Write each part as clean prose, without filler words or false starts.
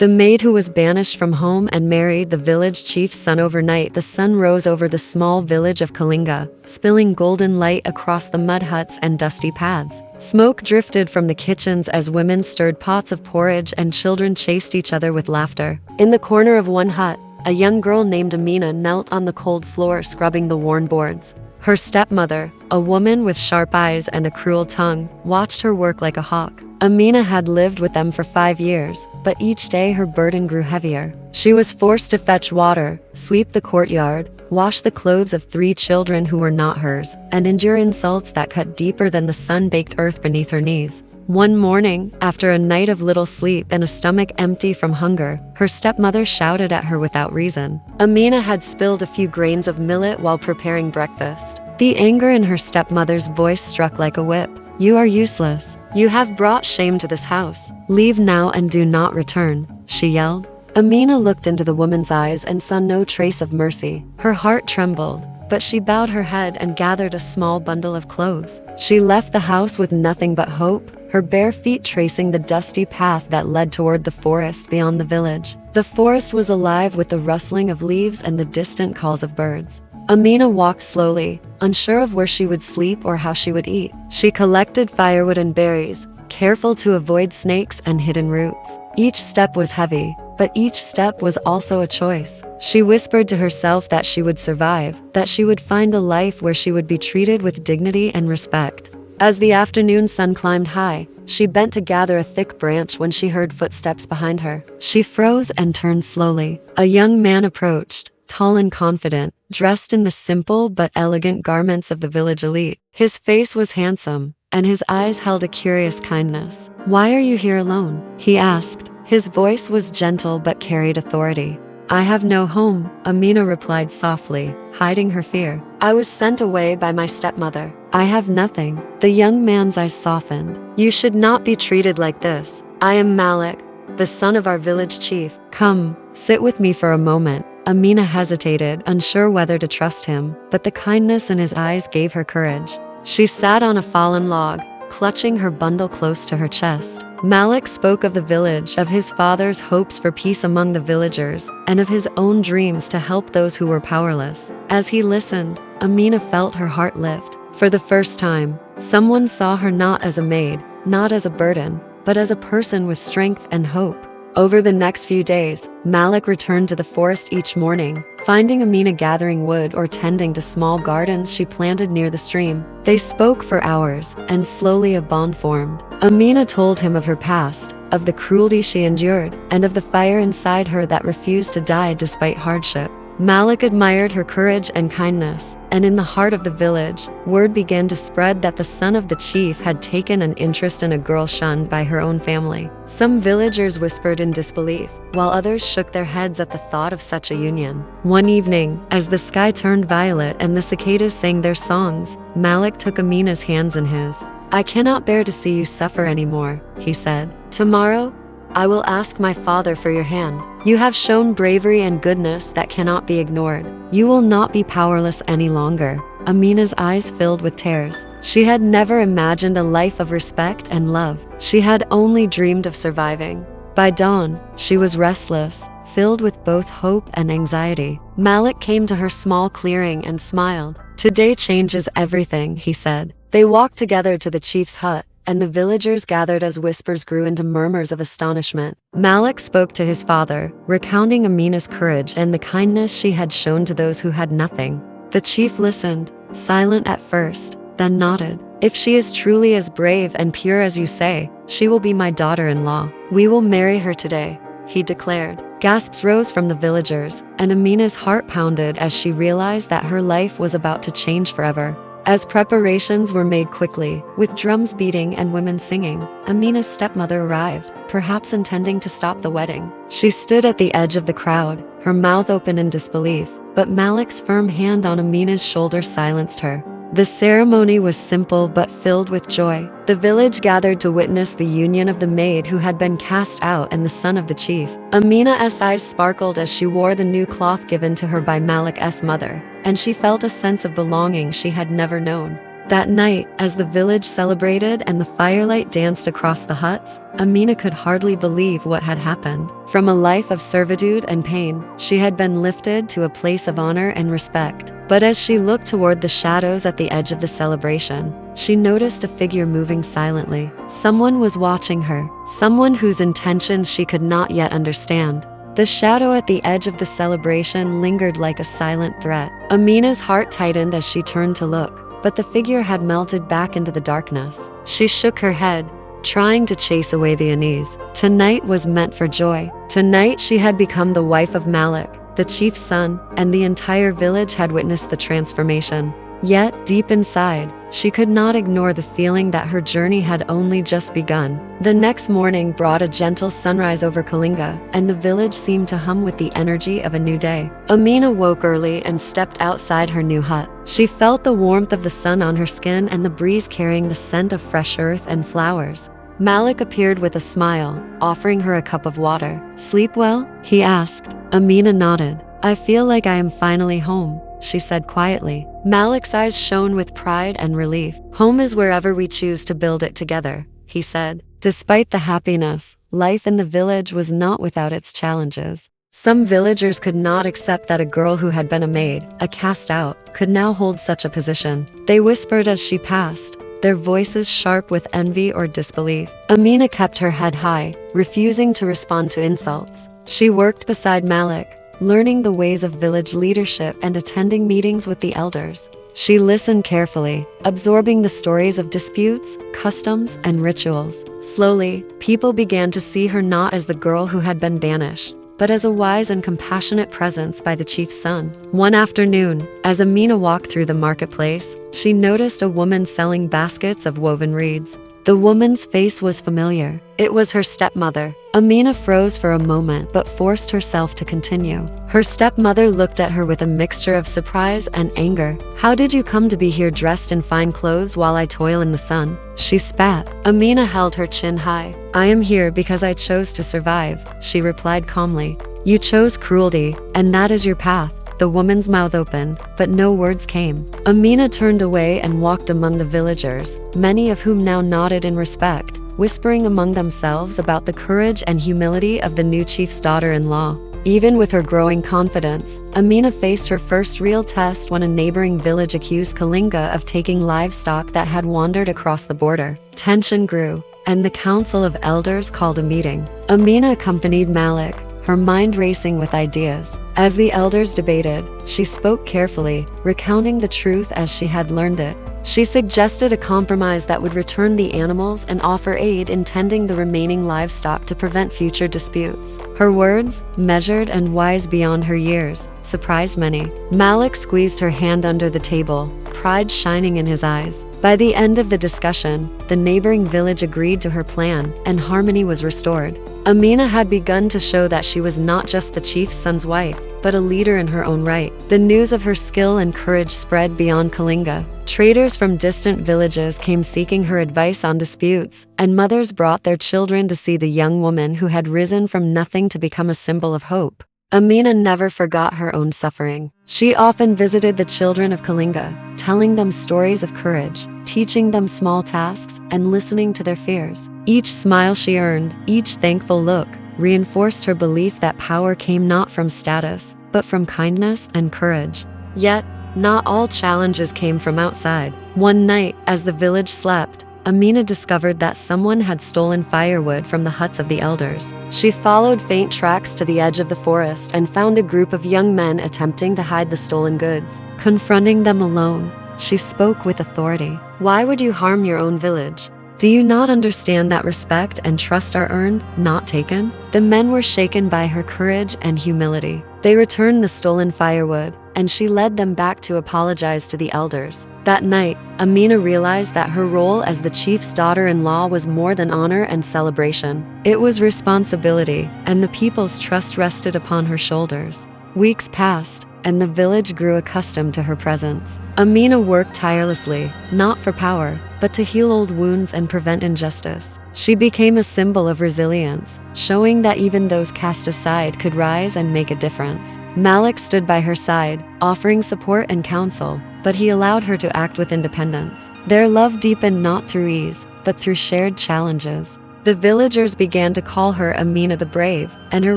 The maid who was banished from home and married the village chief's son. Overnight, the sun rose over the small village of Kalinga, spilling golden light across the mud huts and dusty paths. Smoke drifted from the kitchens as women stirred pots of porridge and children chased each other with laughter. In the corner of one hut, a young girl named Amina knelt on the cold floor scrubbing the worn boards. Her stepmother, a woman with sharp eyes and a cruel tongue, watched her work like a hawk. Amina had lived with them for 5 years, but each day her burden grew heavier. She was forced to fetch water, sweep the courtyard, wash the clothes of 3 children who were not hers, and endure insults that cut deeper than the sun-baked earth beneath her knees. One morning, after a night of little sleep and a stomach empty from hunger, her stepmother shouted at her without reason. Amina had spilled a few grains of millet while preparing breakfast. The anger in her stepmother's voice struck like a whip. "You are useless. You have brought shame to this house. Leave now and do not return," she yelled. Amina looked into the woman's eyes and saw no trace of mercy. Her heart trembled, but she bowed her head and gathered a small bundle of clothes. She left the house with nothing but hope, her bare feet tracing the dusty path that led toward the forest beyond the village. The forest was alive with the rustling of leaves and the distant calls of birds. Amina walked slowly, unsure of where she would sleep or how she would eat. She collected firewood and berries, careful to avoid snakes and hidden roots. Each step was heavy, but each step was also a choice. She whispered to herself that she would survive, that she would find a life where she would be treated with dignity and respect. As the afternoon sun climbed high, she bent to gather a thick branch when she heard footsteps behind her. She froze and turned slowly. A young man approached, tall and confident, dressed in the simple but elegant garments of the village elite. His face was handsome, and his eyes held a curious kindness. "Why are you here alone?" he asked. His voice was gentle but carried authority. "I have no home," Amina replied softly, hiding her fear. "I was sent away by my stepmother. I have nothing." The young man's eyes softened. "You should not be treated like this. I am Malik, the son of our village chief. Come, sit with me for a moment." Amina hesitated, unsure whether to trust him, but the kindness in his eyes gave her courage. She sat on a fallen log, clutching her bundle close to her chest. Malik spoke of the village, of his father's hopes for peace among the villagers, and of his own dreams to help those who were powerless. As he listened, Amina felt her heart lift. For the first time, someone saw her not as a maid, not as a burden, but as a person with strength and hope. Over the next few days, Malik returned to the forest each morning, finding Amina gathering wood or tending to small gardens she planted near the stream. They spoke for hours, and slowly a bond formed. Amina told him of her past, of the cruelty she endured, and of the fire inside her that refused to die despite hardship. Malik admired her courage and kindness, and in the heart of the village, word began to spread that the son of the chief had taken an interest in a girl shunned by her own family. Some villagers whispered in disbelief, while others shook their heads at the thought of such a union. One evening, as the sky turned violet and the cicadas sang their songs, Malik took Amina's hands in his. "I cannot bear to see you suffer anymore," he said. "Tomorrow, I will ask my father for your hand. You have shown bravery and goodness that cannot be ignored. You will not be powerless any longer." Amina's eyes filled with tears. She had never imagined a life of respect and love. She had only dreamed of surviving. By dawn, she was restless, filled with both hope and anxiety. Malik came to her small clearing and smiled. "Today changes everything," he said. They walked together to the chief's hut, and the villagers gathered as whispers grew into murmurs of astonishment. Malik spoke to his father, recounting Amina's courage and the kindness she had shown to those who had nothing. The chief listened, silent at first, then nodded. "If she is truly as brave and pure as you say, she will be my daughter-in-law. We will marry her today," he declared. Gasps rose from the villagers, and Amina's heart pounded as she realized that her life was about to change forever. As preparations were made quickly, with drums beating and women singing, Amina's stepmother arrived, perhaps intending to stop the wedding. She stood at the edge of the crowd, her mouth open in disbelief, but Malik's firm hand on Amina's shoulder silenced her. The ceremony was simple but filled with joy. The village gathered to witness the union of the maid who had been cast out and the son of the chief. Amina's eyes sparkled as she wore the new cloth given to her by Malik's mother, and she felt a sense of belonging she had never known. That night, as the village celebrated and the firelight danced across the huts, Amina could hardly believe what had happened. From a life of servitude and pain, she had been lifted to a place of honor and respect. But as she looked toward the shadows at the edge of the celebration, she noticed a figure moving silently. Someone was watching her, someone whose intentions she could not yet understand. The shadow at the edge of the celebration lingered like a silent threat. Amina's heart tightened as she turned to look, but the figure had melted back into the darkness. She shook her head, trying to chase away the unease. Tonight was meant for joy. Tonight she had become the wife of Malik, the chief's son, and the entire village had witnessed the transformation. Yet, deep inside, she could not ignore the feeling that her journey had only just begun. The next morning brought a gentle sunrise over Kalinga, and the village seemed to hum with the energy of a new day. Amina woke early and stepped outside her new hut. She felt the warmth of the sun on her skin and the breeze carrying the scent of fresh earth and flowers. Malik appeared with a smile, offering her a cup of water. "Sleep well?" he asked. Amina nodded. "I feel like I am finally home," she said quietly. Malik's eyes shone with pride and relief. "Home is wherever we choose to build it together," he said. Despite the happiness, life in the village was not without its challenges. Some villagers could not accept that a girl who had been a maid, a cast out, could now hold such a position. They whispered as she passed, their voices sharp with envy or disbelief. Amina kept her head high, refusing to respond to insults. She worked beside Malik, learning the ways of village leadership and attending meetings with the elders. She listened carefully, absorbing the stories of disputes, customs, and rituals. Slowly, people began to see her not as the girl who had been banished, but as a wise and compassionate presence by the chief's son. One afternoon, as Amina walked through the marketplace, she noticed a woman selling baskets of woven reeds. The woman's face was familiar. It was her stepmother. Amina froze for a moment but forced herself to continue. Her stepmother looked at her with a mixture of surprise and anger. "How did you come to be here dressed in fine clothes while I toil in the sun?" she spat. Amina held her chin high. "I am here because I chose to survive," she replied calmly. "You chose cruelty, and that is your path." The woman's mouth opened, but no words came. Amina turned away and walked among the villagers, many of whom now nodded in respect, whispering among themselves about the courage and humility of the new chief's daughter-in-law. Even with her growing confidence, Amina faced her first real test when a neighboring village accused Kalinga of taking livestock that had wandered across the border. Tension grew, and the council of elders called a meeting. Amina accompanied Malik, her mind racing with ideas. As the elders debated, she spoke carefully, recounting the truth as she had learned it. She suggested a compromise that would return the animals and offer aid in tending the remaining livestock to prevent future disputes. Her words, measured and wise beyond her years, surprised many. Malik squeezed her hand under the table, pride shining in his eyes. By the end of the discussion, the neighboring village agreed to her plan, and harmony was restored. Amina had begun to show that she was not just the chief's son's wife, but a leader in her own right. The news of her skill and courage spread beyond Kalinga. Traders from distant villages came seeking her advice on disputes, and mothers brought their children to see the young woman who had risen from nothing to become a symbol of hope. Amina never forgot her own suffering. She often visited the children of Kalinga, telling them stories of courage, teaching them small tasks, and listening to their fears. Each smile she earned, each thankful look, reinforced her belief that power came not from status, but from kindness and courage. Yet, not all challenges came from outside. One night, as the village slept, Amina discovered that someone had stolen firewood from the huts of the elders. She followed faint tracks to the edge of the forest and found a group of young men attempting to hide the stolen goods. Confronting them alone, she spoke with authority. "Why would you harm your own village? Do you not understand that respect and trust are earned, not taken?" The men were shaken by her courage and humility. They returned the stolen firewood, and she led them back to apologize to the elders. That night, Amina realized that her role as the chief's daughter-in-law was more than honor and celebration. It was responsibility, and the people's trust rested upon her shoulders. Weeks passed, and the village grew accustomed to her presence. Amina worked tirelessly, not for power, but to heal old wounds and prevent injustice. She became a symbol of resilience, showing that even those cast aside could rise and make a difference. Malik stood by her side, offering support and counsel, but he allowed her to act with independence. Their love deepened not through ease, but through shared challenges. The villagers began to call her Amina the Brave, and her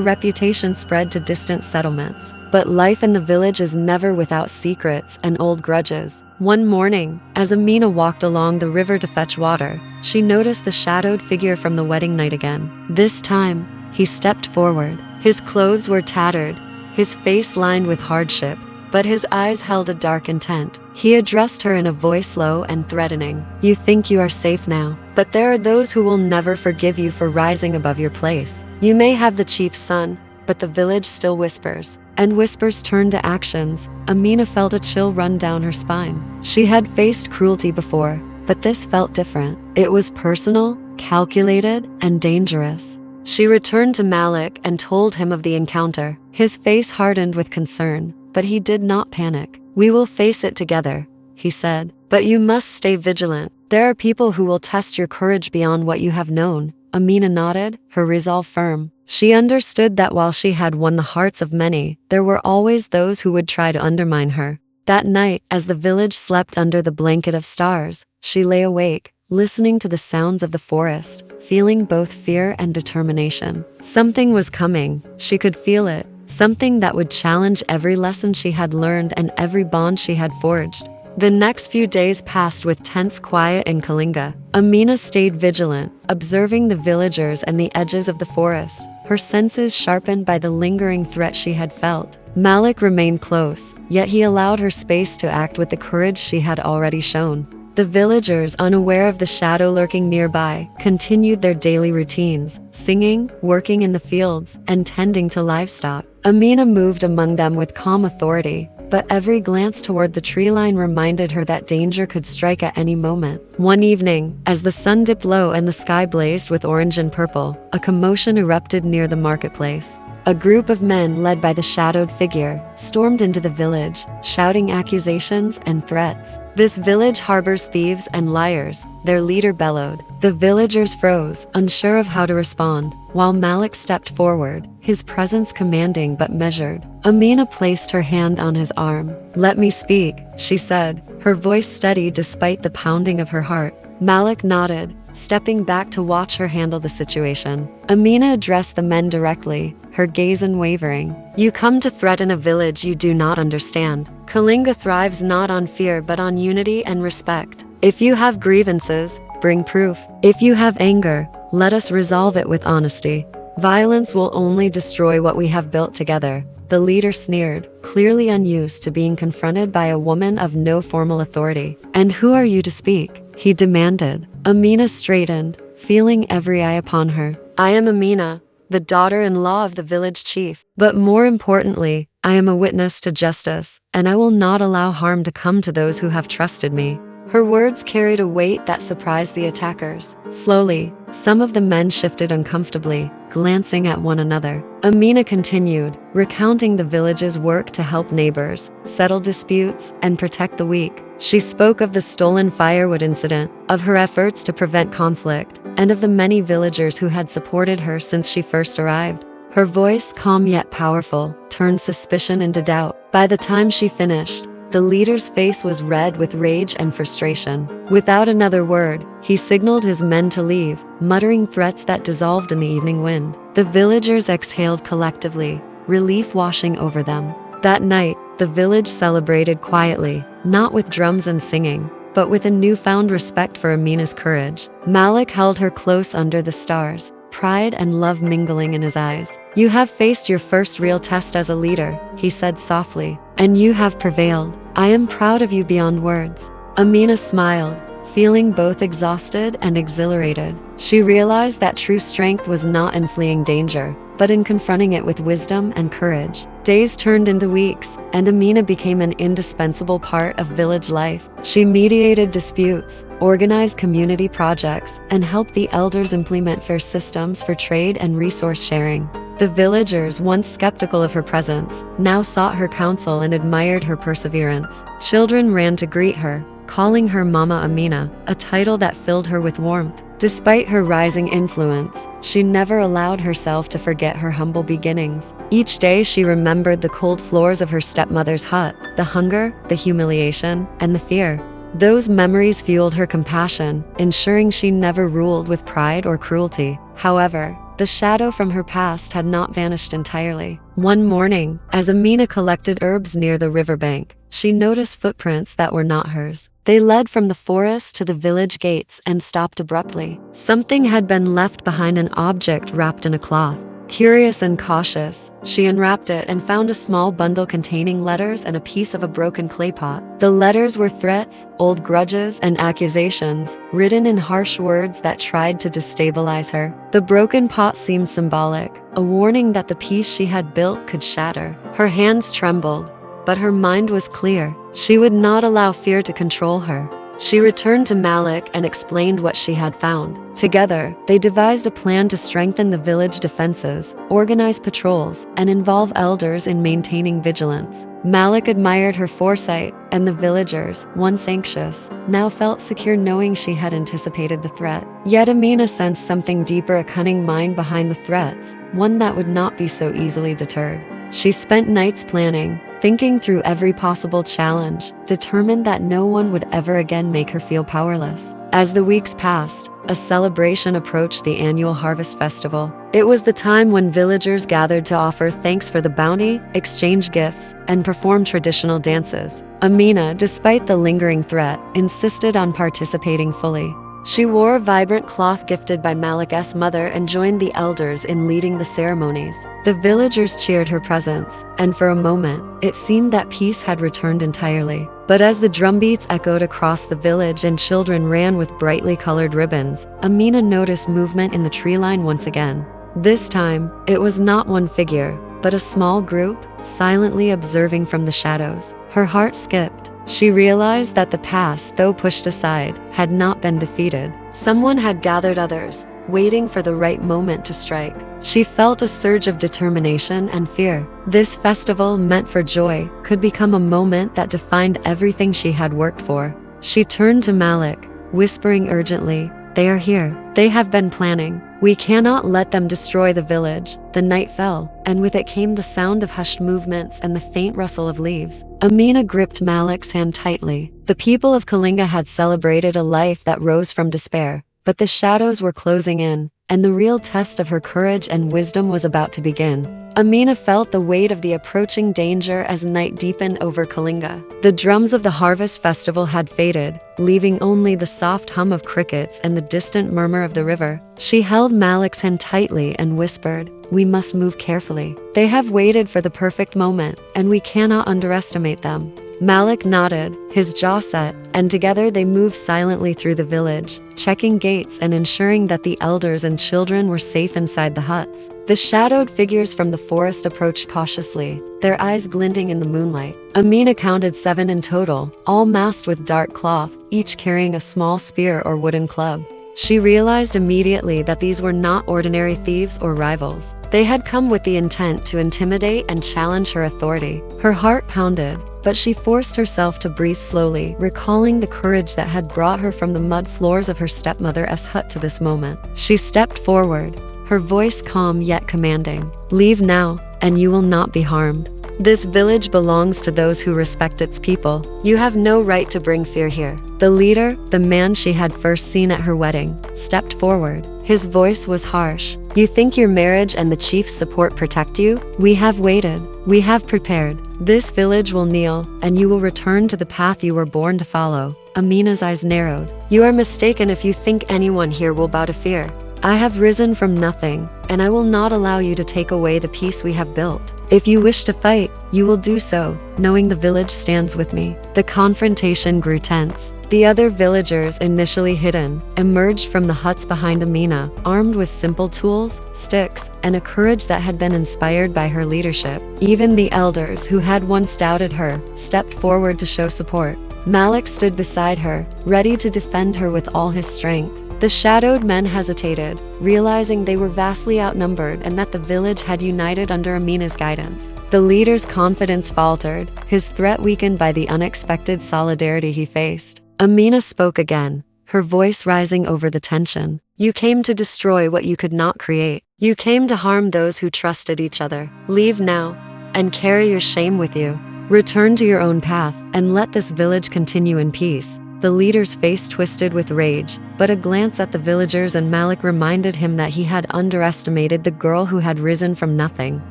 reputation spread to distant settlements. But life in the village is never without secrets and old grudges. One morning, as Amina walked along the river to fetch water, she noticed the shadowed figure from the wedding night again. This time, he stepped forward. His clothes were tattered, his face lined with hardship, but his eyes held a dark intent. He addressed her in a voice low and threatening. "You think you are safe now, but there are those who will never forgive you for rising above your place. You may have the chief's son, but the village still whispers." And whispers turned to actions. Amina felt a chill run down her spine. She had faced cruelty before, but this felt different. It was personal, calculated, and dangerous. She returned to Malik and told him of the encounter. His face hardened with concern, but he did not panic. "We will face it together," he said. "But you must stay vigilant. There are people who will test your courage beyond what you have known." Amina nodded, her resolve firm. She understood that while she had won the hearts of many, there were always those who would try to undermine her. That night, as the village slept under the blanket of stars, she lay awake, listening to the sounds of the forest, feeling both fear and determination. Something was coming. She could feel it. Something that would challenge every lesson she had learned and every bond she had forged. The next few days passed with tense quiet in Kalinga. Amina stayed vigilant, observing the villagers and the edges of the forest, her senses sharpened by the lingering threat she had felt. Malik remained close, yet he allowed her space to act with the courage she had already shown. The villagers, unaware of the shadow lurking nearby, continued their daily routines, singing, working in the fields, and tending to livestock. Amina moved among them with calm authority, but every glance toward the tree line reminded her that danger could strike at any moment. One evening, as the sun dipped low and the sky blazed with orange and purple, a commotion erupted near the marketplace. A group of men, led by the shadowed figure, stormed into the village, shouting accusations and threats. "This village harbors thieves and liars," their leader bellowed. The villagers froze, unsure of how to respond, while Malik stepped forward, his presence commanding but measured. Amina placed her hand on his arm. "Let me speak," she said, her voice steady despite the pounding of her heart. Malik nodded, stepping back to watch her handle the situation. Amina addressed the men directly, her gaze unwavering. "You come to threaten a village you do not understand. Kalinga thrives not on fear but on unity and respect. If you have grievances, bring proof. If you have anger, let us resolve it with honesty. Violence will only destroy what we have built together." The leader sneered, clearly unused to being confronted by a woman of no formal authority. "And who are you to speak?" he demanded. Amina straightened, feeling every eye upon her. "I am Amina, the daughter-in-law of the village chief. But more importantly, I am a witness to justice, and I will not allow harm to come to those who have trusted me." Her words carried a weight that surprised the attackers. Slowly, some of the men shifted uncomfortably, glancing at one another. Amina continued, recounting the village's work to help neighbors, settle disputes, and protect the weak. She spoke of the stolen firewood incident, of her efforts to prevent conflict, and of the many villagers who had supported her since she first arrived. Her voice, calm yet powerful, turned suspicion into doubt. By the time she finished, the leader's face was red with rage and frustration. Without another word, he signaled his men to leave, muttering threats that dissolved in the evening wind. The villagers exhaled collectively, relief washing over them. That night, the village celebrated quietly, not with drums and singing, but with a newfound respect for Amina's courage. Malik held her close under the stars, pride and love mingling in his eyes. "You have faced your first real test as a leader," he said softly, "and you have prevailed. I am proud of you beyond words." Amina smiled, feeling both exhausted and exhilarated. She realized that true strength was not in fleeing danger, but in confronting it with wisdom and courage. Days turned into weeks, and Amina became an indispensable part of village life. She mediated disputes, organized community projects, and helped the elders implement fair systems for trade and resource sharing. The villagers, once skeptical of her presence, now sought her counsel and admired her perseverance. Children ran to greet her, calling her Mama Amina, a title that filled her with warmth. Despite her rising influence, she never allowed herself to forget her humble beginnings. Each day she remembered the cold floors of her stepmother's hut, the hunger, the humiliation, and the fear. Those memories fueled her compassion, ensuring she never ruled with pride or cruelty. However, the shadow from her past had not vanished entirely. One morning, as Amina collected herbs near the riverbank, she noticed footprints that were not hers. They led from the forest to the village gates and stopped abruptly. Something had been left behind, an object wrapped in a cloth. Curious and cautious, she unwrapped it and found a small bundle containing letters and a piece of a broken clay pot. The letters were threats, old grudges, and accusations, written in harsh words that tried to destabilize her. The broken pot seemed symbolic, a warning that the peace she had built could shatter. Her hands trembled, but her mind was clear. She would not allow fear to control her. She returned to Malik and explained what she had found. Together, they devised a plan to strengthen the village defenses, organize patrols, and involve elders in maintaining vigilance. Malik admired her foresight, and the villagers, once anxious, now felt secure knowing she had anticipated the threat. Yet Amina sensed something deeper, a cunning mind behind the threats, one that would not be so easily deterred. She spent nights planning, thinking through every possible challenge, determined that no one would ever again make her feel powerless. As the weeks passed, a celebration approached, the annual harvest festival. It was the time when villagers gathered to offer thanks for the bounty, exchange gifts, and perform traditional dances. Amina, despite the lingering threat, insisted on participating fully. She wore a vibrant cloth gifted by Malik's mother and joined the elders in leading the ceremonies. The villagers cheered her presence, and for a moment, it seemed that peace had returned entirely. But as the drumbeats echoed across the village and children ran with brightly colored ribbons, Amina noticed movement in the tree line once again. This time, it was not one figure, but a small group, silently observing from the shadows. Her heart skipped. She realized that the past, though pushed aside, had not been defeated. Someone had gathered others, waiting for the right moment to strike. She felt a surge of determination and fear. This festival, meant for joy, could become a moment that defined everything she had worked for. She turned to Malik, whispering urgently, "They are here. They have been planning. We cannot let them destroy the village." The night fell, and with it came the sound of hushed movements and the faint rustle of leaves. Amina gripped Malik's hand tightly. The people of Kalinga had celebrated a life that rose from despair, but the shadows were closing in, and the real test of her courage and wisdom was about to begin. Amina felt the weight of the approaching danger as night deepened over Kalinga. The drums of the harvest festival had faded, leaving only the soft hum of crickets and the distant murmur of the river. She held Malik's hand tightly and whispered, "We must move carefully. They have waited for the perfect moment, and we cannot underestimate them." Malik nodded, his jaw set, and together they moved silently through the village, checking gates and ensuring that the elders and children were safe inside the huts. The shadowed figures from the forest approached cautiously, their eyes glinting in the moonlight. Amina counted 7 in total, all masked with dark cloth, each carrying a small spear or wooden club. She realized immediately that these were not ordinary thieves or rivals. They had come with the intent to intimidate and challenge her authority. Her heart pounded, but she forced herself to breathe slowly, recalling the courage that had brought her from the mud floors of her stepmother's hut to this moment. She stepped forward, her voice calm yet commanding. "Leave now, and you will not be harmed. This village belongs to those who respect its people. You have no right to bring fear here." The leader, the man she had first seen at her wedding, stepped forward. His voice was harsh. "You think your marriage and the chief's support protect you? We have waited. We have prepared. This village will kneel, and you will return to the path you were born to follow." Amina's eyes narrowed. "You are mistaken if you think anyone here will bow to fear. I have risen from nothing, and I will not allow you to take away the peace we have built. If you wish to fight, you will do so, knowing the village stands with me." The confrontation grew tense. The other villagers, initially hidden, emerged from the huts behind Amina, armed with simple tools, sticks, and a courage that had been inspired by her leadership. Even the elders, who had once doubted her, stepped forward to show support. Malik stood beside her, ready to defend her with all his strength. The shadowed men hesitated, realizing they were vastly outnumbered and that the village had united under Amina's guidance. The leader's confidence faltered, his threat weakened by the unexpected solidarity he faced. Amina spoke again, her voice rising over the tension. "You came to destroy what you could not create. You came to harm those who trusted each other. Leave now, and carry your shame with you. Return to your own path, and let this village continue in peace." The leader's face twisted with rage, but a glance at the villagers and Malik reminded him that he had underestimated the girl who had risen from nothing.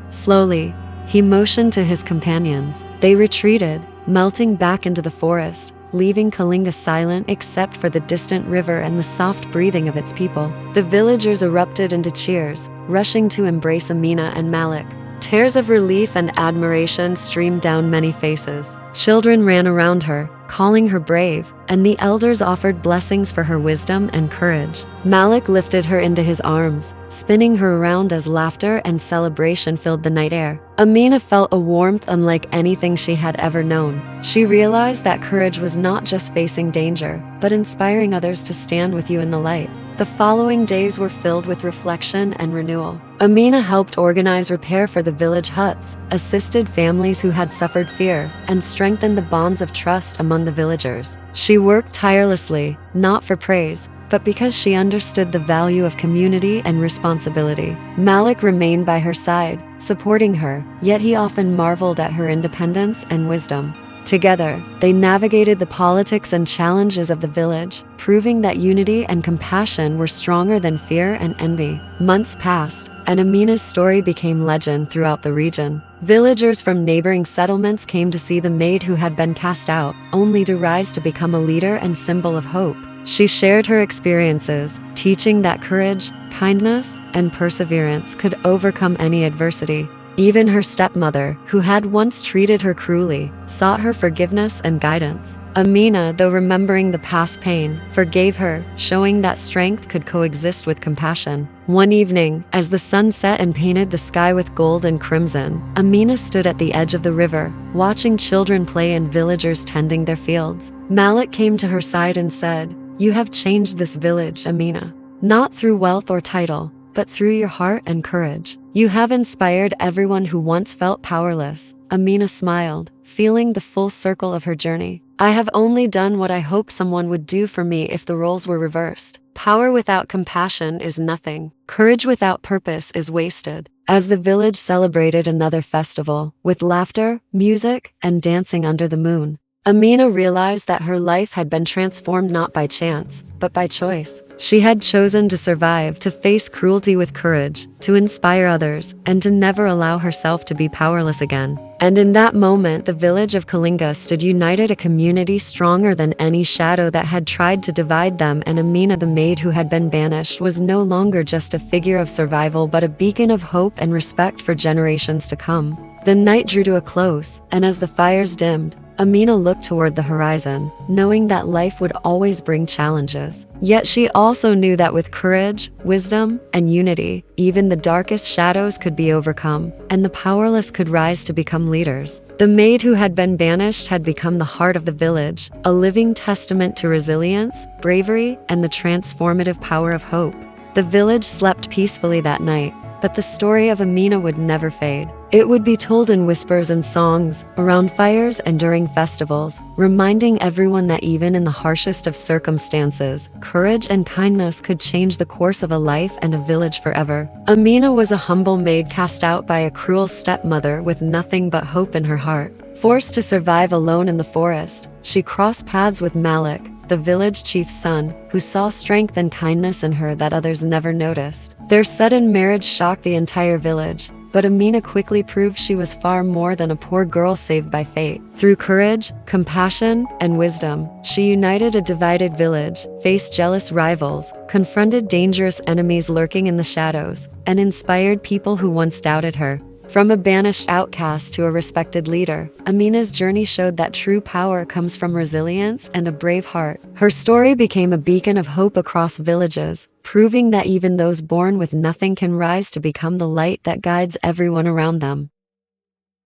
Slowly, he motioned to his companions. They retreated, melting back into the forest, leaving Kalinga silent except for the distant river and the soft breathing of its people. The villagers erupted into cheers, rushing to embrace Amina and Malik. Tears of relief and admiration streamed down many faces. Children ran around her, calling her brave, and the elders offered blessings for her wisdom and courage. Malik lifted her into his arms, spinning her around as laughter and celebration filled the night air. Amina felt a warmth unlike anything she had ever known. She realized that courage was not just facing danger, but inspiring others to stand with you in the light. The following days were filled with reflection and renewal. Amina helped organize repair for the village huts, assisted families who had suffered fear, and strengthened the bonds of trust among the villagers. She worked tirelessly, not for praise, but because she understood the value of community and responsibility. Malik remained by her side, supporting her, yet he often marveled at her independence and wisdom. Together, they navigated the politics and challenges of the village, proving that unity and compassion were stronger than fear and envy. Months passed, and Amina's story became legend throughout the region. Villagers from neighboring settlements came to see the maid who had been cast out, only to rise to become a leader and symbol of hope. She shared her experiences, teaching that courage, kindness, and perseverance could overcome any adversity. Even her stepmother, who had once treated her cruelly, sought her forgiveness and guidance. Amina, though remembering the past pain, forgave her, showing that strength could coexist with compassion. One evening, as the sun set and painted the sky with gold and crimson, Amina stood at the edge of the river, watching children play and villagers tending their fields. Malik came to her side and said, "You have changed this village, Amina. Not through wealth or title, but through your heart and courage. You have inspired everyone who once felt powerless." Amina smiled, feeling the full circle of her journey. "I have only done what I hoped someone would do for me if the roles were reversed. Power without compassion is nothing. Courage without purpose is wasted." As the village celebrated another festival, with laughter, music, and dancing under the moon, Amina realized that her life had been transformed not by chance, but by choice. She had chosen to survive, to face cruelty with courage, to inspire others, and to never allow herself to be powerless again. And in that moment, the village of Kalinga stood united, a community stronger than any shadow that had tried to divide them, and Amina, the maid who had been banished, was no longer just a figure of survival, but a beacon of hope and respect for generations to come. The night drew to a close, and as the fires dimmed, Amina looked toward the horizon, knowing that life would always bring challenges. Yet she also knew that with courage, wisdom, and unity, even the darkest shadows could be overcome, and the powerless could rise to become leaders. The maid who had been banished had become the heart of the village, a living testament to resilience, bravery, and the transformative power of hope. The village slept peacefully that night, but the story of Amina would never fade. It would be told in whispers and songs, around fires and during festivals, reminding everyone that even in the harshest of circumstances, courage and kindness could change the course of a life and a village forever. Amina was a humble maid cast out by a cruel stepmother with nothing but hope in her heart. Forced to survive alone in the forest, she crossed paths with Malik, the village chief's son, who saw strength and kindness in her that others never noticed. Their sudden marriage shocked the entire village, but Amina quickly proved she was far more than a poor girl saved by fate. Through courage, compassion, and wisdom, she united a divided village, faced jealous rivals, confronted dangerous enemies lurking in the shadows, and inspired people who once doubted her. From a banished outcast to a respected leader, Amina's journey showed that true power comes from resilience and a brave heart. Her story became a beacon of hope across villages, proving that even those born with nothing can rise to become the light that guides everyone around them.